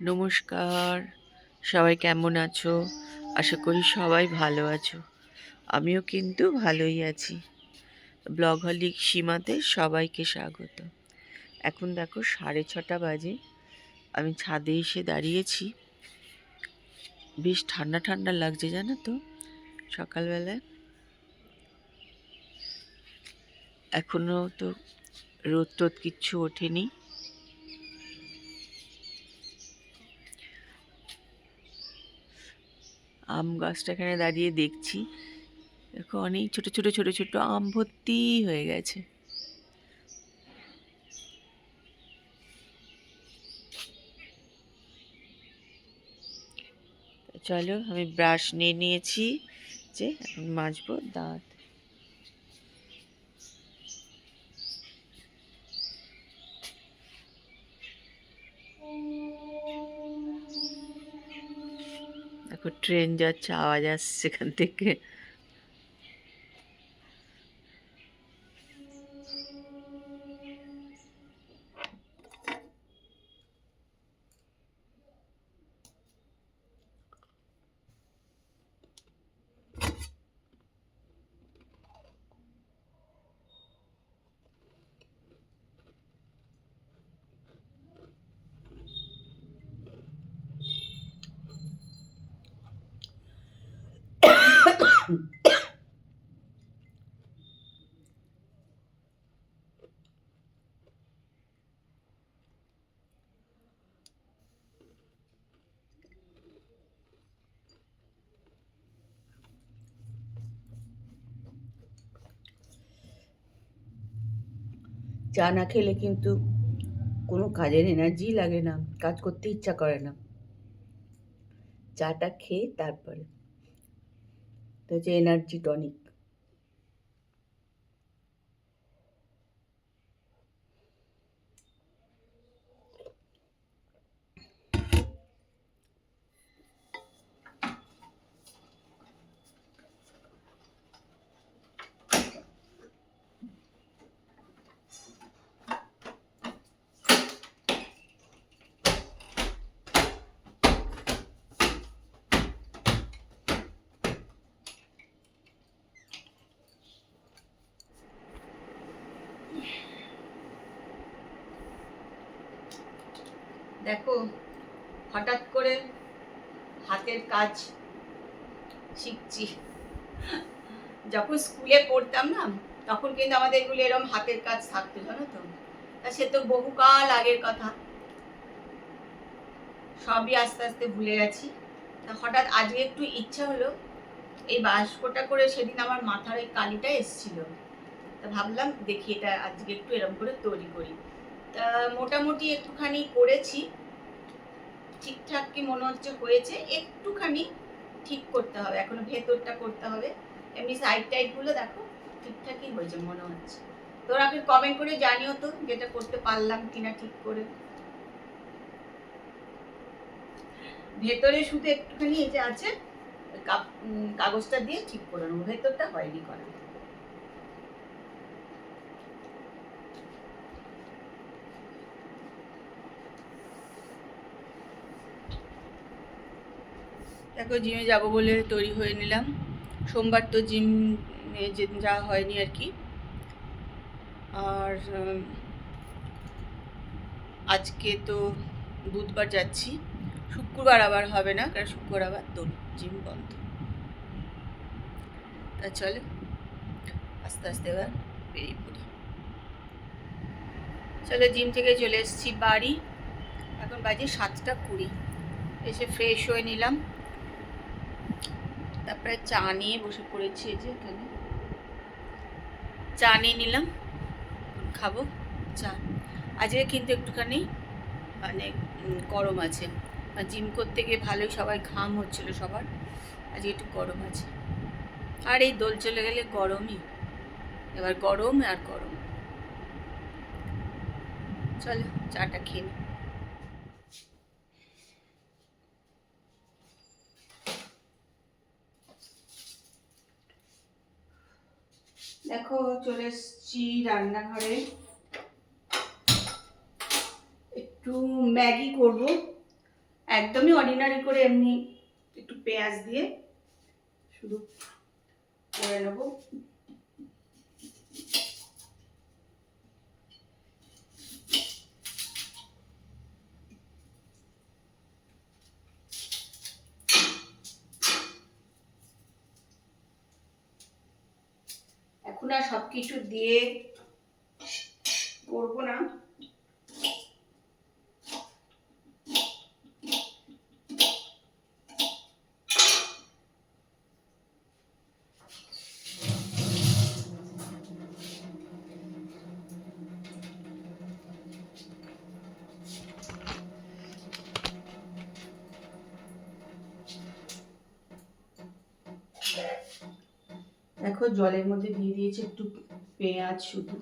নমস্কার, সবাই কেমন আছো? আশা করি সবাই ভালো আছো। আমিও কিন্তু ভালোই আছি। ব্লগহলিক সীমাতে সবাইকে স্বাগত। এখন দেখো 6:30 বাজে, আমি ছাদে এসে দাঁড়িয়েছি। বেশ ঠান্ডা ঠান্ডা লাগছে জানো তো সকালবেলায়। এখনো তো রোদ টোদ কিচ্ছু ওঠেনি। আম গাছটা এখানে দাঁড়িয়ে দেখছি, দেখো অনেক ছোট ছোট ছোট ছোট আম ভর্তি হয়ে গেছে। চলো, আমি ব্রাশ নিয়ে নিয়েছি, যে এখন মাজবো দাঁত। দেখো ট্রেন যাচ্ছে, আওয়াজ আসছে সেখান থেকে। চা না খেলে কিন্তু কোনো কাজের এনার্জি লাগে না, কাজ করতে ইচ্ছা করে না। চাটা খেয়ে তারপরে তো হচ্ছে এনার্জি টনিক। দেখো, হঠাৎ করে হাতের কাজ শিখছি। যখন স্কুলে পড়তাম না, তখন কিন্তু আমাদের এগুলো এরকম হাতের কাজ থাকতো জানো তো। তা সে তো বহুকাল আগের কথা, সবই আস্তে আস্তে ভুলে গেছি। তা হঠাৎ আজকে একটু ইচ্ছা হলো, এই বাস্কটা করে সেদিন আমার মাথার ওই কালিটা এসেছিল, তা ভাবলাম দেখি এটা আজকে একটু এরকম করে তৈরি করি। তা মোটামুটি একটুখানি করেছি, ঠিকঠাক কি মনে হচ্ছে হয়েছে। একটুখানি ঠিক করতে হবে, এখনো ভেতরটা করতে হবে। এমনি সাইড টাইড গুলো দেখো ঠিকঠাকই হয়েছে মনে হচ্ছে। তোরা আগে কমেন্ট করে জানিও তো যেটা করতে পারলাম কিনা ঠিক করে। ভেতরে শুধু একটুখানি এই যে আছে কাগজটা দিয়ে ঠিক করে নেবো, ভেতরটা হয়নি করা। দেখো জিমে যাব বলে তৈরি হয়ে নিলাম। সোমবার তো জিম যাওয়া হয়নি আর কি। আর আজকে তো বুধবার যাচ্ছি, শুক্রবার আবার হবে না, কারণ শুক্রবার আবার তো জিম বন্ধ। তা চলে আস্তে আস্তে এবার বেরিয়ে পড়ি। চলো, জিম থেকে চলে এসেছি বাড়ি। এখন বাজে 7:20। এসে ফ্রেশ হয়ে নিলাম, তারপরে চা নিয়ে বসে পড়েছি। এই যে এখানে চা নিয়ে নিলাম, খাবো চা। আজকে কিন্তু একটুখানি মানে গরম আছে, জিম করতে গিয়ে ভালোই সবাই ঘাম হচ্ছিল সবার, আজকে একটু গরম আছে। আর এই দোল চলে গেলে গরমই, এবার গরম আর গরম। চলো চাটা খেয়ে নি। দেখো চলে এসছি রান্নাঘরে, একটু ম্যাগি করব, একদমই অর্ডিনারি করে, এমনি একটু পেঁয়াজ দিয়ে শুধু করে নেবো। এখন আর সবকিছু দিয়ে করবো না, দেখো জলের মধ্যে দিয়ে দিয়েছি একটু পেঁয়াজ শুধু।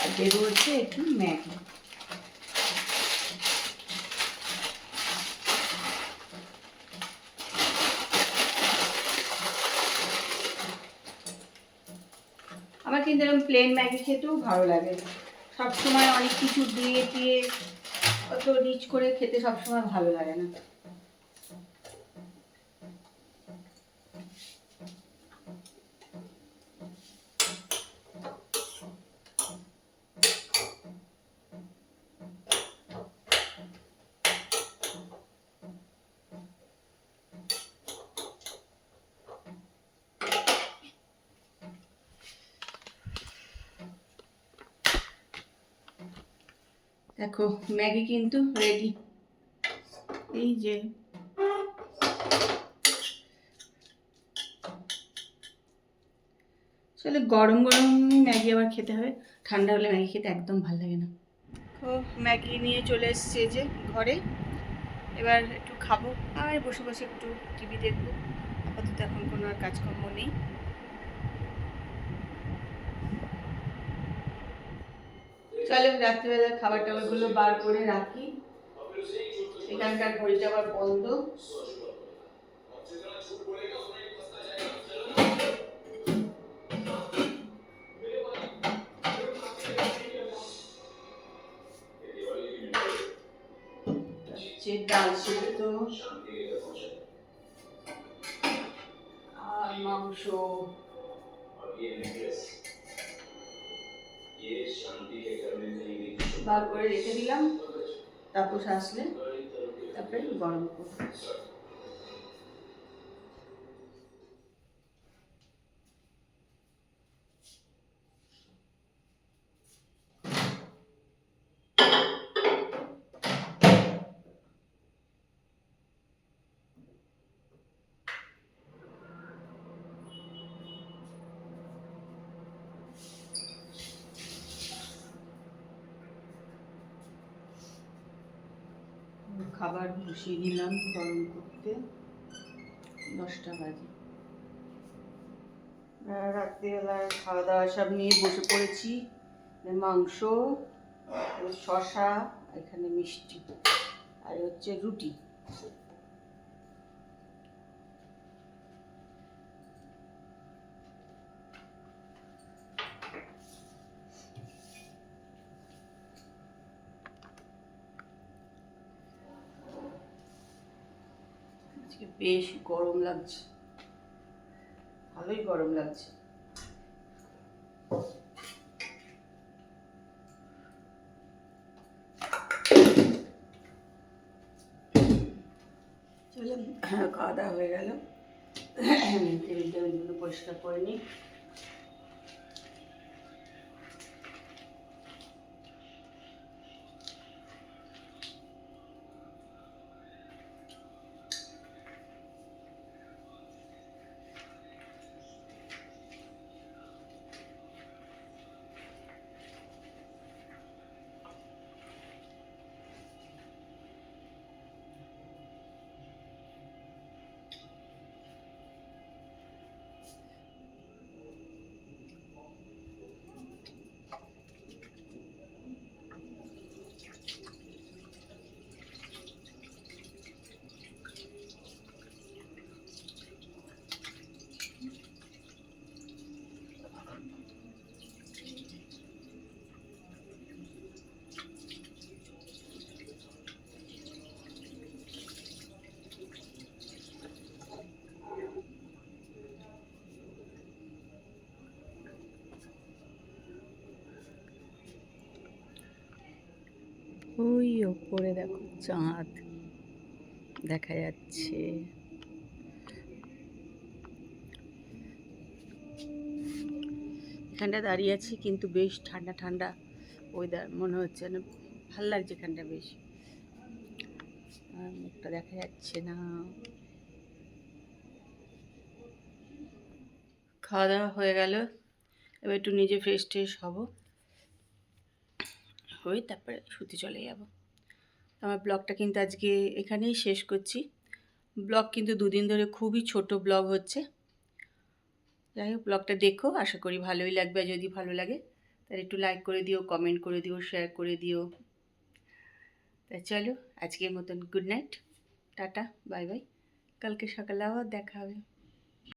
আর দেবো হচ্ছে একটু ম্যাগি। আমার কিন্তু এরকম প্লেন ম্যাগি খেতেও ভালো লাগে, সবসময় অনেক কিছু দিয়ে দিয়ে অত রিচ করে খেতে সবসময় ভালো লাগে না। দেখো ম্যাগি কিন্তু রেডি, এই যে চলে গরম গরম ম্যাগি আবার খেতে হবে, ঠান্ডা হলে ম্যাগি খেতে একদম ভালো লাগে না। তো ম্যাগি নিয়ে চলে এসছে যে ঘরে, এবার একটু খাবো আর বসে বসে একটু টিভি দেখবো। আপাতত এখন কোনো আর কাজকর্ম নেই। চলো রাত্রিবেলার খাবার টাবারগুলো বার করে রাখি, এখানকার ঘড়িটা আবার বন্ধ। ডাল সিদ্ধ আর মাংস, বার করে রেখে দিলাম, তারপর আসলে তারপরে গরম করবো। খাবার বসিয়ে দিলাম গরম করতে, 10টা বাজে। রাত্রিবেলায় খাওয়া দাওয়া সব নিয়ে বসে পড়েছি, মাংস, শশা, এখানে মিষ্টি, আর হচ্ছে রুটি। আজকে বেশ গরম লাগছে, ভালোই গরম লাগছে। চলো, খাওয়া দাওয়া হয়ে গেল, টেবিল টেবিলগুলো পরিষ্কার করে নিই। ওই ওপরে দেখো চাঁদ দেখা যাচ্ছে। এখানটা দাঁড়িয়ে আছি কিন্তু বেশ ঠান্ডা ঠান্ডা ওয়েদার মনে হচ্ছে না, ভাল লাগছে এখানটা বেশ। আর মুখটা দেখা যাচ্ছে না। খাওয়া দাওয়া হয়ে গেল, এবার একটু নিজে ফ্রেশ ট্রেশ হবো, হয়ে তারপরে শুতে চলে যাব। আমার ব্লগটা কিন্তু আজকে এখানেই শেষ করছি। ব্লগ কিন্তু দুদিন ধরে খুবই ছোট ব্লগ হচ্ছে। যাই হোক, ব্লগটা দেখো, আশা করি ভালোই লাগবে। আর যদি ভালো লাগে তাহলে একটু লাইক করে দিও, কমেন্ট করে দিও, শেয়ার করে দিও। তা চলো, আজকের মতন good night, tata, bye bye. কালকে সকালে আবার দেখা হবে।